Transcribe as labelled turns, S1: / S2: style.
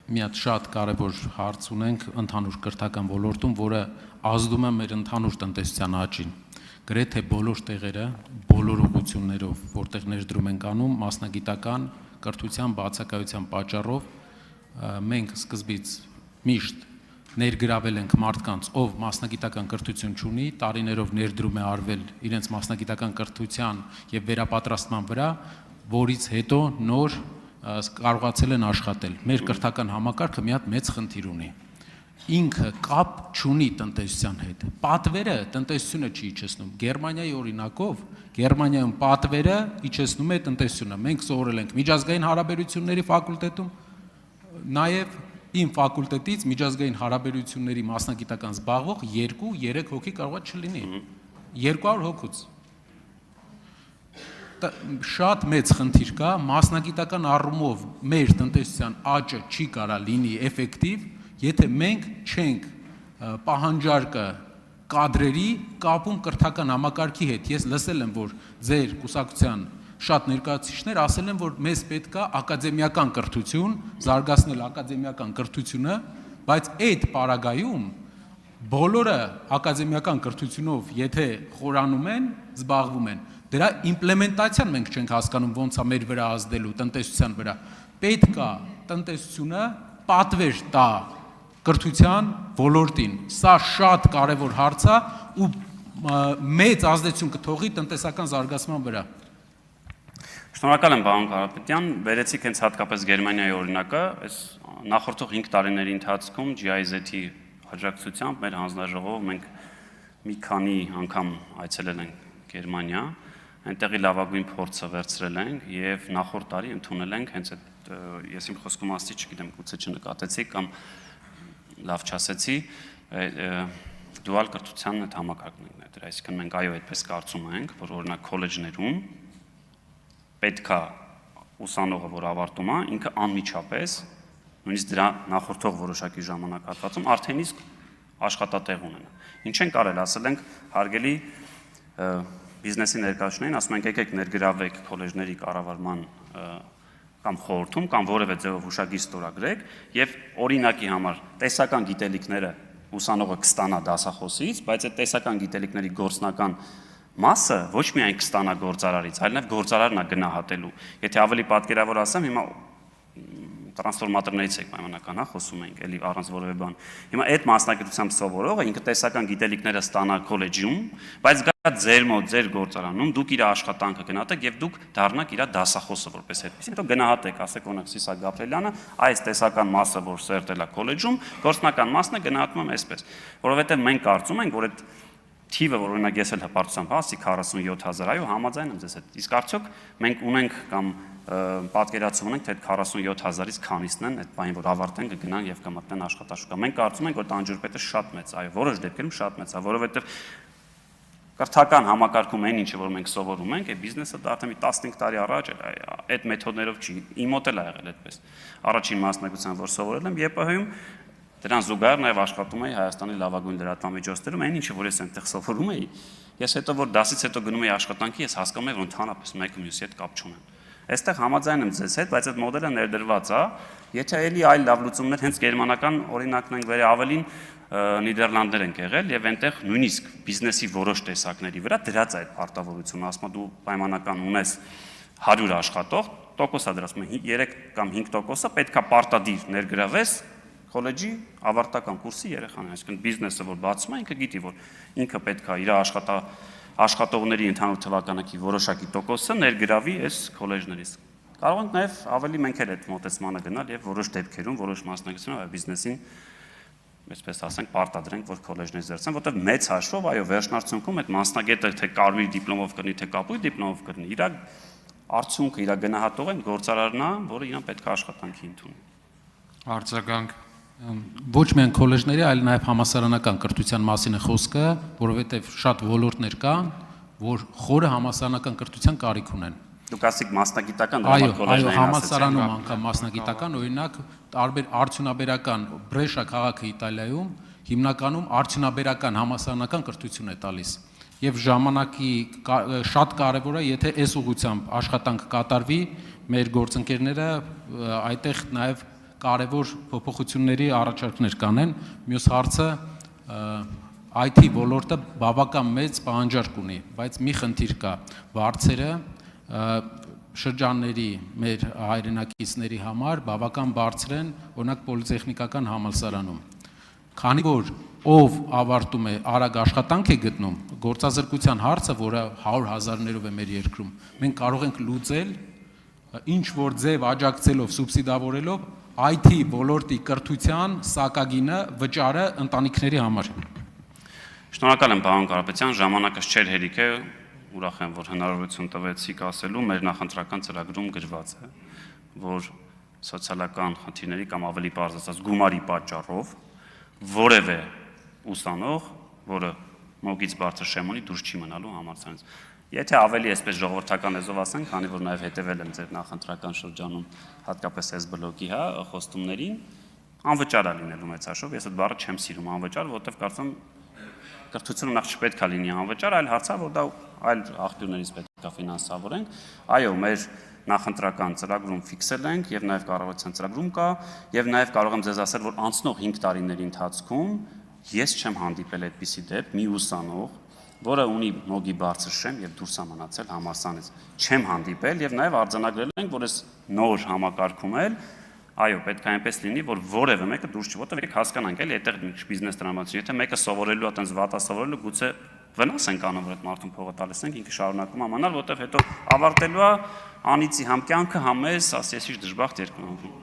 S1: մի հատ շատ կարևոր հարց ունենք ընդհանուր կրթական ոլորտում, որը ազդում է մեր ընդհանուր տնտեսության աճին։ Գրեթե բոլոր տեղերը, բոլոր ուղղություններով, որտեղ ներդրում ենք անում, մասնագիտական կրթության բացակայության պատճառով մենք սկզբից միշտ ներգրավել ենք մարդկանց, ով մասնագիտական կրթություն չունի, տարիներով ներդրում է արվել իրենց մասնագիտական կրթության եւ վերապատրաստման վրա, որից հետո նոր կարողացել են աշխատել։ Մեր կրթական համակարգը մի հատ մեծ խնդիր ունի։ Ինքը կապ չունի տնտեսության հետ։ Պատվերը տնտեսությունը չի իջեցնում։ Գերմանիայի օրինակով, Գերմանիայում պատվերը իջեցնում է տնտեսությունը։ Մենք սովորել ենք միջազգային հարաբերությունների ֆակուլտետում, նաև իմ ֆակուլտետից միջազգային հարաբերությունների մասնագիտական զբաղվող 2-3 հոգի կարող է չլինի։ 200 հոգուց։ Շատ մեծ խնդիր կա, մասնագիտական առումով մեր տնտեսության աճը չի կարա լինի էֆեկտիվ, եթե մենք չենք պահանջարկը կադրերի կապում կրթական համակարգի հետ։ Ես լսել եմ, որ ձեր կուսակցության շատ ներկայացուցիչներ ասել են, որ մեզ պետք է ակադեմիական կրթություն, զարգացնել ակադեմիական կրթությունը, բայց այդ պարագայում բոլորը ակադեմիական կրթությունով եթե խորանում են, զբաղվում են, դրա իմպլեմենտացիան մենք չենք հասկանում ոնց է մեր վրա ազդելու տնտեսության վրա։ Պետք է տնտեսությունը պատվեր տա կրթության ոլորտին։ Սա շատ կարևոր հարց է ու մեծ ազդեցություն կթողի տնտեսական զարգացման վրա։
S2: Շնորհակալ եմ պարոն Կարապետյան, վերեցիք հենց հատկապես Գերմանիայի օրինակը, այս նախորդող 5 տարիների ընթացքում GIZ-ի աջակցությամբ մեր հանձնաժողով մենք մի քանի անգամ այցելել ենք Գերմանիա, այնտեղի լավագույն փորձը վերցրել ենք եւ նախորդ տարի ընդունել ենք հենց այդ ես իմ խոսքում ասացի, չգիտեմ, գուցե չնկատեցի կամ լավ չասեցի, դուալ կրթության այդ համակարգն է դրա, այսինքն մենք այո այդպես կարծում ենք, որ օրինակ քոլեջներում պետքա ուսանողը, որ ավարտում է, ինքը անմիջապես, նույնիսկ դրա նախորդող որոշակի ժամանակահատվածում արդեն իսկ աշխատատեղ ունենա։ Ինչ են կարել, ասել ենք, հարգելի բիզնեսի ներկայացուցիչներին, ասում ենք եկեք ներգրավեք քոլեջների կառավարման կամ խորհրդում կամ որևէ ձևով հուշագիր ստորագրեք եւ օրինակի համար տեսական գիտելիքները ուսանողը կստանա դասախոսից, բայց այդ տեսական գիտելիքների գործնական մասը ոչ միայն կստանա գործարարից, այլ նաև գործարարն է գնահատելու։ Եթե ավելի պատկերավոր ասեմ, հիմա տրանսֆորմատորներից եք պայմանական, հա, խոսում ենք, էլի առանց որևէ բան։ Հիմա այդ մասնագիտությամբ սովորողը ինքը տեսական գիտելիքները ստանա քոլեջում, բայց գա ձեր մոտ, ձեր գործարանում, դուք իր աշխատանքը գնահատեք եւ դուք դառնաք իր դասախոսը որպես այդպես։ Հետո գնահատեք, ասեք օրինակ Սիսակ Գաբրելյանը, այս տեսական մասը, որ սերտել է քոլեջում, գործնական մասն է գնահատում եմ այսպես, որովհետեւ մենք կարծում ենք, որ այդ թիվը, որ օրինակ ես էլ հպարտությամբ ասի 47000, այո, համաձայն եմ ձեզ հետ։ Իսկ արդյոք մենք ունենք կամ պատկերացում ունենք, թե 47000-ից քանիսն են այդ բանը, որ ավարտեն կգնան եւ կմտնեն աշխատաշուկա։ Մենք կարծում ենք, որ տանջուրպետը շատ մեծ, այո, որոշ դեպքերում շատ մեծ է, որովհետեւ կրթական համակարգում այն ինչը որ մենք սովորում ենք, այդ բիզնեսը դա արդեն 15 տարի առաջ այդ մեթոդներով չի, իմ մոտ էլ ա եղել այդպես։ Առաջին մասնակցության որ սովորել եմ ԵՊՀ-ում, դրան զուգահեռ նաև աշխատում էի Հայաստանի լավագույն լրատվամիջոցներում, այն ինչը որ ես այնտեղ սովորում էի, ես հետո որ դասից հետո գնում էի աշխատանքի, ես հասկանում էի, որ ընդհանրապես մեկը մյուսի հետ կապ չունեն։ Այստեղ համաձայն եմ ձեզ հետ, բայց այդ մոդելը ներդրված է, եթե էլի այլ լավ լուծումներ, հենց գերմանական օրինակն ենք վերի ավելին Նիդերլանդներ են եղել եւ այնտեղ նույնիսկ բիզնեսի որոշ տեսակների վրա դրած է այդ պարտավորությունը, ասում դու պայմանական ունես 100 աշխատող, տոկոսա դրած 3 կամ 5%-ը պետքա պարտադիր ներգրավես քոլեջի ավարտական կուրսի երեխաներին, այսինքն բիզնեսը որ բացում է, ինքը գիտի, որ ինքը պետքա իր աշխատողների ընդհանուր թվականակի որոշակի տոկոսը ներգրավի այս քոլեջներից։ Կարող ենք նաև ավելի մենք էլ այդ մոտեցմանը գնալ եւ որոշ դեպքերում, որոշ մասնակցություններով բիզնեսին այսպես ասենք պարտադրենք, որ քոլեջներ զերծեն, որտեղ մեծ հաշվով, այո, վերջնարդյունքում այդ մասնագետը թե կարմիր դիպլոմով կրնի, թե կապույտ դիպլոմով կրնի, իր արդյունքը, իր գնահատողը գործարարն է, որը իրան պետք է աշխատանքի ընդունի։
S1: Արձագանք ոչ միայն քոլեջների, այլ նաև համալսարանական կրթության մասին է խոսքը, որովհետև շատ ոլորտներ կան, որ խորը համալսարանական կրթության կարիք ունեն։
S2: Դուք ասեք մասնագիտական
S1: այո, համալսարանում անգամ մասնագիտական, օրինակ տարբեր արդյունաբերական Բրեշա քաղաքը Իտալիայում հիմնականում արդյունաբերական համալսարանական կրթություն է տալիս։ Եվ ժամանակի շատ կարևոր է, եթե այս ուղղությամբ աշխատանք կատարվի, մեր գործընկերները այդտեղ նաև կարևոր փոփոխությունների առաջարկներ կանեն։ Մյուս հարցը IT ոլորտը բավական մեծ պահանջարկ ունի, բայց մի խնդիր կա, վարձերը շրջանների մեր հայրենակիցների համար բավական բարձր են, օրինակ պոլիտեխնիկական համալսարանում։ Քանի որ ով ավարտում է արագ աշխատանք է գտնում, գործազրկության հարցը, որը 100,000-ներով է մեր երկրում, մենք կարող ենք լուծել ինչ որ ձև աջակցելով, սուբսիդավորելով IT ոլորտի կրթության սակագինը, վճարը ընտանիքների համար։
S2: Շնորհակալ եմ պարոն Կարապետյան, ժամանակս չէր հերիք է, ուրախ եմ, որ հնարավորություն տվեցիք ասելու, մեր նախընտրական ծրագրում գրված է, որ սոցիալական խնդիրների կամ ավելի պարզ ասած գումարի պատճառով որևէ ուսանող, որը մոգից բարձր շեմ ունի, դուրս չի մնալու համալսարանից։ Եթե ավելի այսպես ժողովրդական լեզվով ասենք, քանի որ նաև հետևել եմ ձեր նախընտրական շրջանում, հատկապես այս բլոկի խոստումներին, անվճար է լինելու մեծ հաշվով, ես այդ բառը չեմ սիրում անվճար, որովհետև կարծում կրթությունը նախ չպետք է լինի անվճար, այլ հարցը, որ դա այլ աղբյուրներից պետք է ֆինանսավորենք։ Այո, մեր նախընտրական ծրագրում ֆիքսել ենք եւ նաեւ կառավարության ծրագրում կա եւ նաեւ կարող եմ ձեզ ասել, որ անցնող 5 տարիների ընթացքում ես չեմ հանդիպել այդպիսի դեպք մի ուսանող, որը ունի մոգի բարձր շեմ եւ դուրս է մնացել համալսարանից։ Չեմ հանդիպել եւ նաեւ արձանագրել ենք, որ այս նոր համակարգում էլ այո, պետք է այնպես լինի, որ որևէ մեկը դուրս չի, որտեղ եք հասկանանք, էլի այդտեղ մի բիզնես տրամադրություն, եթե մեկը սովորելու է, այտենց վատա սովորելու, գուցե վնաս ենք անում, որ այդ մարդուն փողը տալիս ենք, ինքը շարունակում ամանալ, որտեղ հետո ավարտելու է անիծի համ կյանքը, համ էս, ասեցի դժբախտ երկու։